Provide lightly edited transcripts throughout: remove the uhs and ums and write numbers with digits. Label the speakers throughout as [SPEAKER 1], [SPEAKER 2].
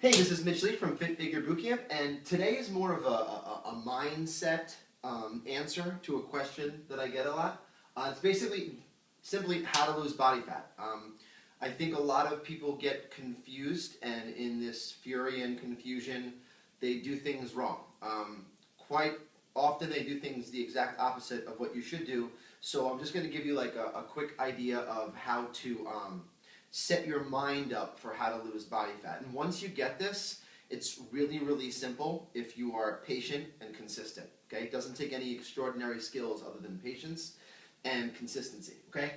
[SPEAKER 1] Hey, this is Mitch Lee from Fit Figure Bootcamp, and today is more of a mindset answer to a question that I get a lot. It's basically simply how to lose body fat. I think a lot of people get confused, and in this fury and confusion, they do things wrong. Quite often they do things the exact opposite of what you should do, so I'm just going to give you like a quick idea of how to set your mind up for how to lose body fat. And once you get this, it's really, really simple if you are patient and consistent. Okay, it doesn't take any extraordinary skills other than patience and consistency. Okay,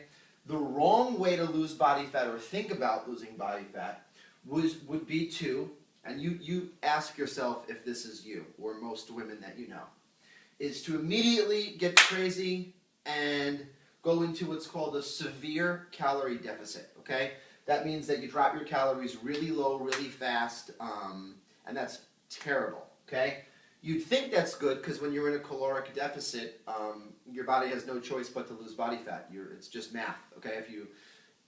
[SPEAKER 1] the wrong way to lose body fat or think about losing body fat would be to, and you ask yourself if this is you or most women that you know, is to immediately get crazy and go into what's called a severe calorie deficit. Okay, that means that you drop your calories really low, really fast, and that's terrible. Okay, you'd think that's good because when you're in a caloric deficit, your body has no choice but to lose body fat. It's just math. Okay, if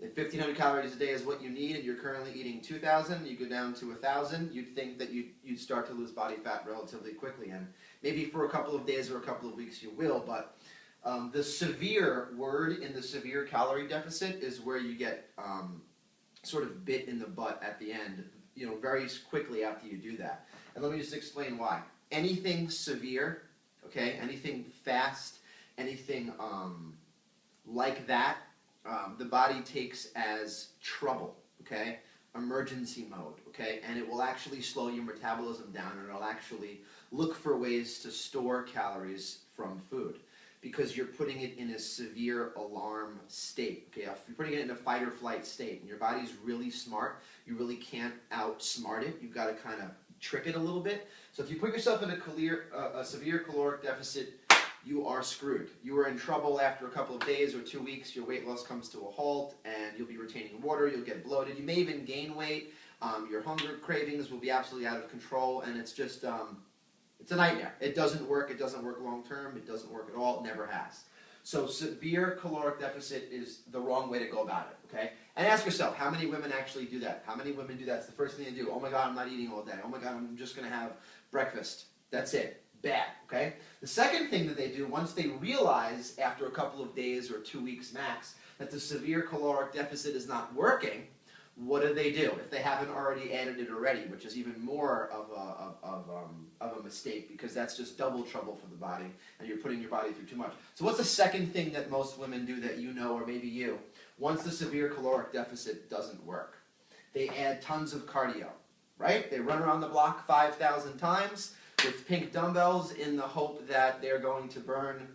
[SPEAKER 1] 1,500 calories a day is what you need, and you're currently eating 2,000, you go down to 1,000. You'd think that you'd start to lose body fat relatively quickly, and maybe for a couple of days or a couple of weeks you will, but the severe word in the severe calorie deficit is where you get sort of bit in the butt at the end, very quickly after you do that. And let me just explain why. Anything severe, okay, anything fast, anything like that, the body takes as trouble, okay, emergency mode, okay, and it will actually slow your metabolism down, and it'll actually look for ways to store calories from food, because you're putting it in a severe alarm state. Okay, if you're putting it in a fight or flight state, and your body's really smart, you really can't outsmart it. You've got to kind of trick it a little bit. So if you put yourself in a severe caloric deficit, you are screwed. You are in trouble after a couple of days or 2 weeks. Your weight loss comes to a halt, and you'll be retaining water. You'll get bloated. You may even gain weight. Your hunger cravings will be absolutely out of control, and it's just it's a nightmare. It doesn't work. It doesn't work long term. It doesn't work at all. It never has. So severe caloric deficit is the wrong way to go about it, okay? And ask yourself, how many women actually do that? How many women do that? It's the first thing they do. Oh my God, I'm not eating all day. Oh my God, I'm just going to have breakfast. That's it. Bad, okay? The second thing that they do, once they realize after a couple of days or 2 weeks max that the severe caloric deficit is not working, what do? If they haven't already added it already, which is even more of a mistake, because that's just double trouble for the body, and you're putting your body through too much. So what's the second thing that most women do that you know, or maybe you, once the severe caloric deficit doesn't work? They add tons of cardio, right? They run around the block 5,000 times with pink dumbbells in the hope that they're going to burn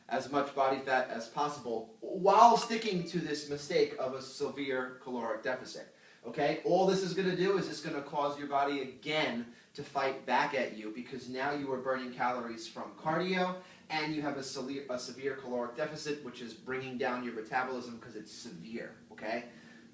[SPEAKER 1] as much body fat as possible while sticking to this mistake of a severe caloric deficit. Okay, all this is going to do is it's going to cause your body again to fight back at you, because now you are burning calories from cardio, and you have a severe caloric deficit, which is bringing down your metabolism because it's severe. Okay,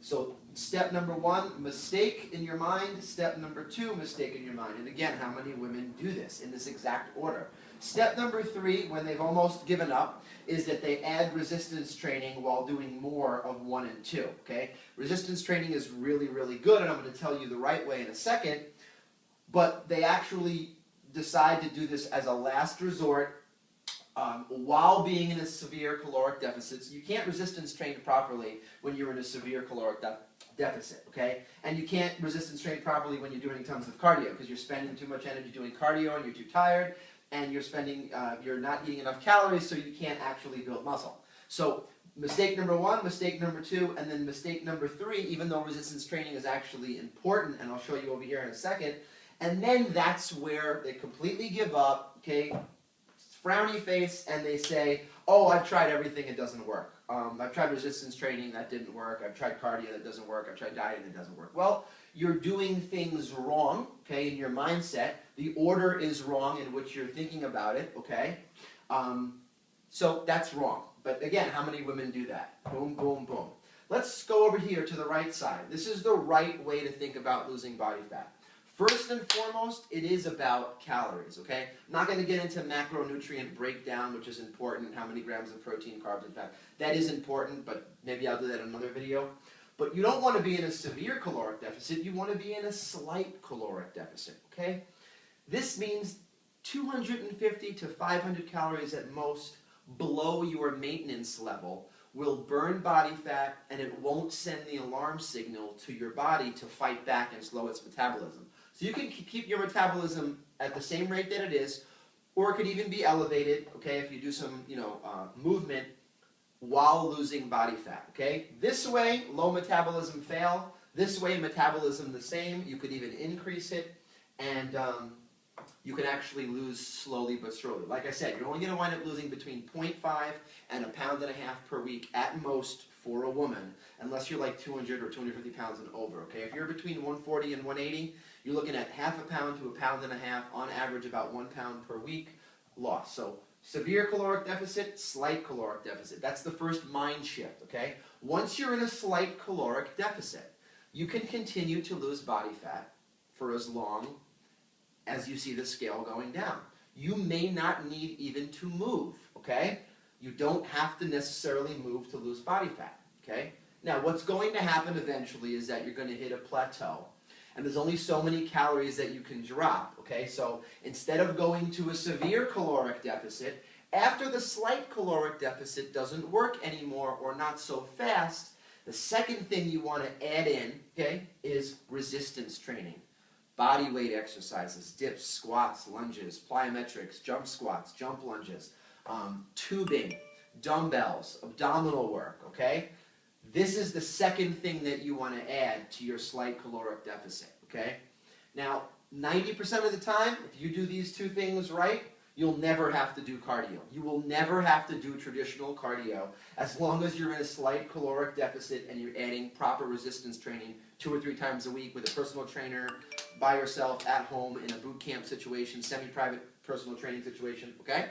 [SPEAKER 1] so step number one, mistake in your mind. Step number two, mistake in your mind. And again, how many women do this in this exact order? Step number three, when they've almost given up, is that they add resistance training while doing more of 1 and 2, okay? Resistance training is really, really good, and I'm going to tell you the right way in a second, but they actually decide to do this as a last resort while being in a severe caloric deficit. So you can't resistance train properly when you're in a severe caloric deficit, okay? And you can't resistance train properly when you're doing tons of cardio, because you're spending too much energy doing cardio and you're too tired, and you're not eating enough calories, so you can't actually build muscle. So mistake number one, mistake number two, and then mistake number three, even though resistance training is actually important, and I'll show you over here in a second, and then that's where they completely give up, okay, frowny face, and they say, oh, I've tried everything, it doesn't work. I've tried resistance training, that didn't work. I've tried cardio, that doesn't work. I've tried dieting, that doesn't work. Well, you're doing things wrong, okay, in your mindset. The order is wrong in which you're thinking about it, okay? So that's wrong. But again, how many women do that? Boom, boom, boom. Let's go over here to the right side. This is the right way to think about losing body fat. First and foremost, it is about calories, okay? I'm not going to get into macronutrient breakdown, which is important, how many grams of protein, carbs, and fat. That is important, but maybe I'll do that in another video. But you don't want to be in a severe caloric deficit, you want to be in a slight caloric deficit, okay? This means 250 to 500 calories at most below your maintenance level will burn body fat, and it won't send the alarm signal to your body to fight back and slow its metabolism. So you can keep your metabolism at the same rate that it is, or it could even be elevated, okay, if you do some, movement while losing body fat, okay? This way, low metabolism fail. This way, metabolism the same. You could even increase it, and you can actually lose slowly but surely. Like I said, you're only going to wind up losing between 0.5 and 1.5 pounds per week at most for a woman, unless you're like 200 or 250 pounds and over, okay? If you're between 140 and 180, you're looking at 0.5 pound to 1.5 pounds, on average about 1 pound per week loss. So severe caloric deficit, slight caloric deficit. That's the first mind shift, okay? Once you're in a slight caloric deficit, you can continue to lose body fat for as long as you see the scale going down. You may not need even to move, okay? You don't have to necessarily move to lose body fat, okay? Now, what's going to happen eventually is that you're going to hit a plateau, and there's only so many calories that you can drop, okay? So instead of going to a severe caloric deficit, after the slight caloric deficit doesn't work anymore or not so fast, the second thing you want to add in, okay, is resistance training. Body weight exercises, dips, squats, lunges, plyometrics, jump squats, jump lunges, tubing, dumbbells, abdominal work, okay? This is the second thing that you want to add to your slight caloric deficit, okay? Now, 90% of the time, if you do these two things right, you'll never have to do cardio. You will never have to do traditional cardio as long as you're in a slight caloric deficit and you're adding proper resistance training 2 or 3 times a week with a personal trainer, by yourself, at home, in a boot camp situation, semi-private personal training situation, okay?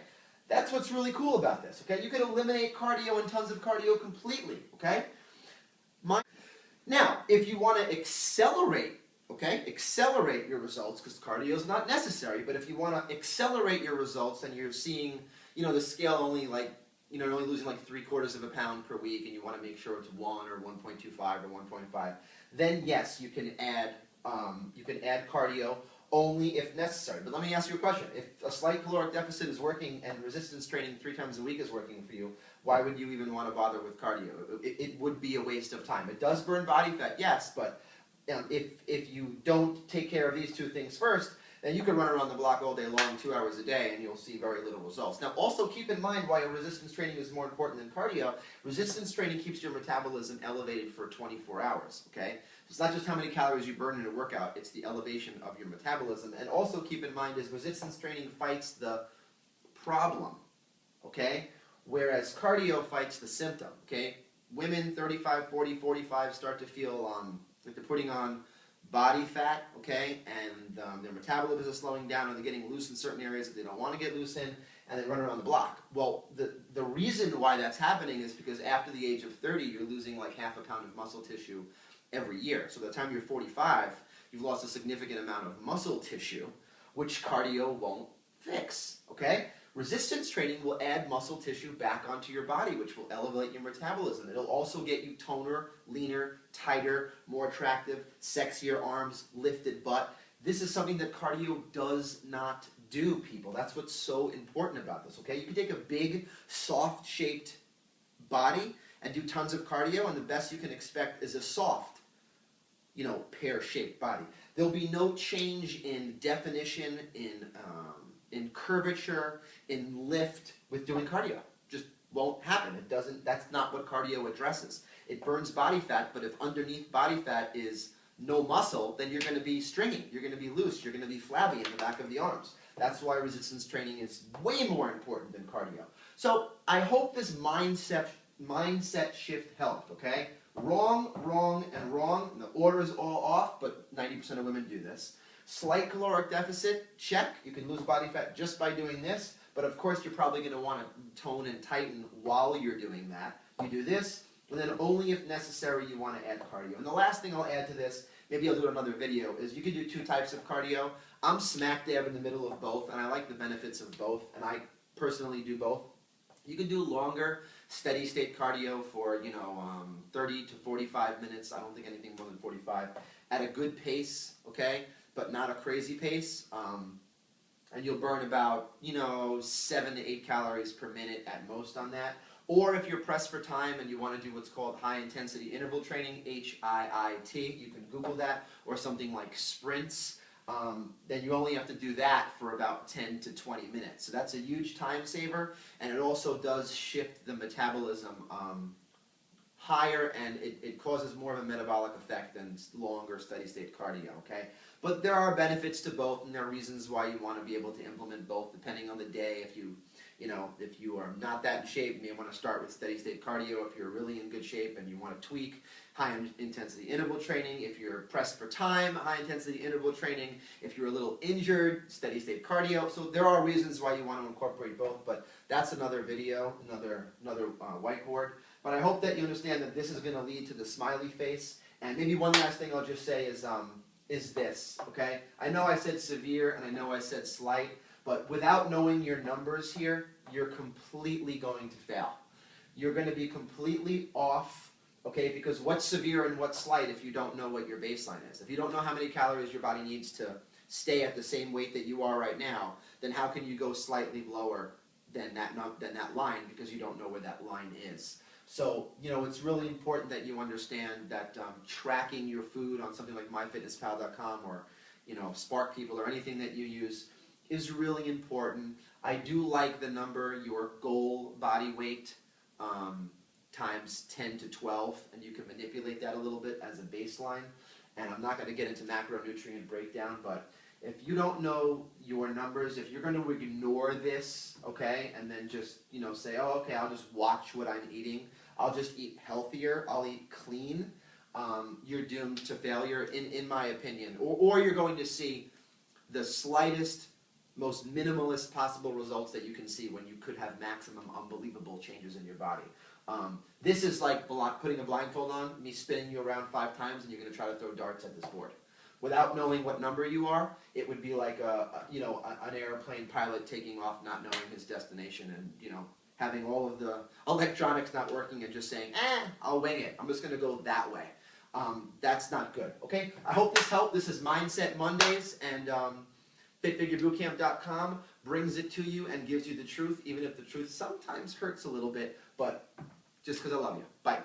[SPEAKER 1] That's what's really cool about this, okay? You can eliminate cardio and tons of cardio completely, okay? Now, if you want to accelerate, okay, accelerate your results, because cardio is not necessary, but if you want to accelerate your results and you're seeing, the scale only like, you're only losing like 3/4 pound per week, and you want to make sure it's 1 or 1.25 or 1.5, then yes, you can add cardio only if necessary. But let me ask you a question. If a slight caloric deficit is working and resistance training 3 times a week is working for you, why would you even want to bother with cardio? It would be a waste of time. It does burn body fat, yes, but if you don't take care of these two things first, then you can run around the block all day long, 2 hours a day, and you'll see very little results. Now, also keep in mind why resistance training is more important than cardio. Resistance training keeps your metabolism elevated for 24 hours, okay? It's not just how many calories you burn in a workout, it's the elevation of your metabolism. And also keep in mind is resistance training fights the problem, okay? Whereas cardio fights the symptom, okay? Women 35, 40, 45 start to feel like they're putting on body fat, okay, and their metabolism is slowing down, and they're getting loose in certain areas that they don't want to get loose in, and they run around the block. Well, the reason why that's happening is because after the age of 30, you're losing like 0.5 pound of muscle tissue every year. So by the time you're 45, you've lost a significant amount of muscle tissue, which cardio won't fix, okay? Resistance training will add muscle tissue back onto your body, which will elevate your metabolism. It'll also get you toner, leaner, tighter, more attractive, sexier arms, lifted butt. This is something that cardio does not do, people. That's what's so important about this, okay? You can take a big, soft-shaped body and do tons of cardio, and the best you can expect is a soft, pear-shaped body. There'll be no change in definition, in curvature, in lift with doing cardio. Just won't happen. It doesn't. That's not what cardio addresses. It burns body fat, but if underneath body fat is no muscle, then you're going to be stringy. You're going to be loose. You're going to be flabby in the back of the arms. That's why resistance training is way more important than cardio. So I hope this mindset shift helped, okay? Wrong, wrong, and wrong. And the order is all off, but 90% of women do this. Slight caloric deficit, check. You can lose body fat just by doing this, but of course you're probably going to want to tone and tighten while you're doing that. You do this, and then only if necessary you want to add cardio. And the last thing I'll add to this, maybe I'll do another video, is you can do 2 types of cardio. I'm smack dab in the middle of both, and I like the benefits of both, and I personally do both. You can do longer steady state cardio for 30 to 45 minutes. I don't think anything more than 45 at a good pace, okay, but not a crazy pace. And you'll burn about 7 to 8 calories per minute at most on that. Or if you're pressed for time and you want to do what's called high intensity interval training, HIIT, you can Google that, or something like sprints. Then you only have to do that for about 10 to 20 minutes. So that's a huge time saver, and it also does shift the metabolism higher, and it causes more of a metabolic effect than longer steady state cardio, okay? But there are benefits to both, and there are reasons why you want to be able to implement both depending on the day. If you are not that in shape, you may want to start with steady state cardio. If you're really in good shape and you want to tweak, high intensity interval training. If you're pressed for time, high intensity interval training. If you're a little injured, steady state cardio. So there are reasons why you want to incorporate both, but that's another video, another whiteboard. But I hope that you understand that this is going to lead to the smiley face. And maybe one last thing I'll just say is this, okay? I know I said severe and I know I said slight, but without knowing your numbers here, you're completely going to fail. You're going to be completely off, okay? Because what's severe and what's slight if you don't know what your baseline is? If you don't know how many calories your body needs to stay at the same weight that you are right now, then how can you go slightly lower than that line, because you don't know where that line is? So, it's really important that you understand that tracking your food on something like MyFitnessPal.com or, Spark People or anything that you use is really important. I do like the number, your goal body weight times 10 to 12, and you can manipulate that a little bit as a baseline. And I'm not going to get into macronutrient breakdown, but if you don't know your numbers, if you're going to ignore this, okay, and then just, say, oh, okay, I'll just watch what I'm eating, I'll just eat healthier, I'll eat clean, you're doomed to failure, in my opinion. Or you're going to see the slightest, most minimalist possible results that you can see when you could have maximum unbelievable changes in your body. This is like putting a blindfold on, me spinning you around 5 times, and you're going to try to throw darts at this board. Without knowing what number you are, it would be like an airplane pilot taking off, not knowing his destination, and having all of the electronics not working and just saying, I'll wing it. I'm just going to go that way. That's not good. Okay. I hope this helped. This is Mindset Mondays, and FitFigureBootcamp.com brings it to you and gives you the truth, even if the truth sometimes hurts a little bit. But just because I love you. Bye.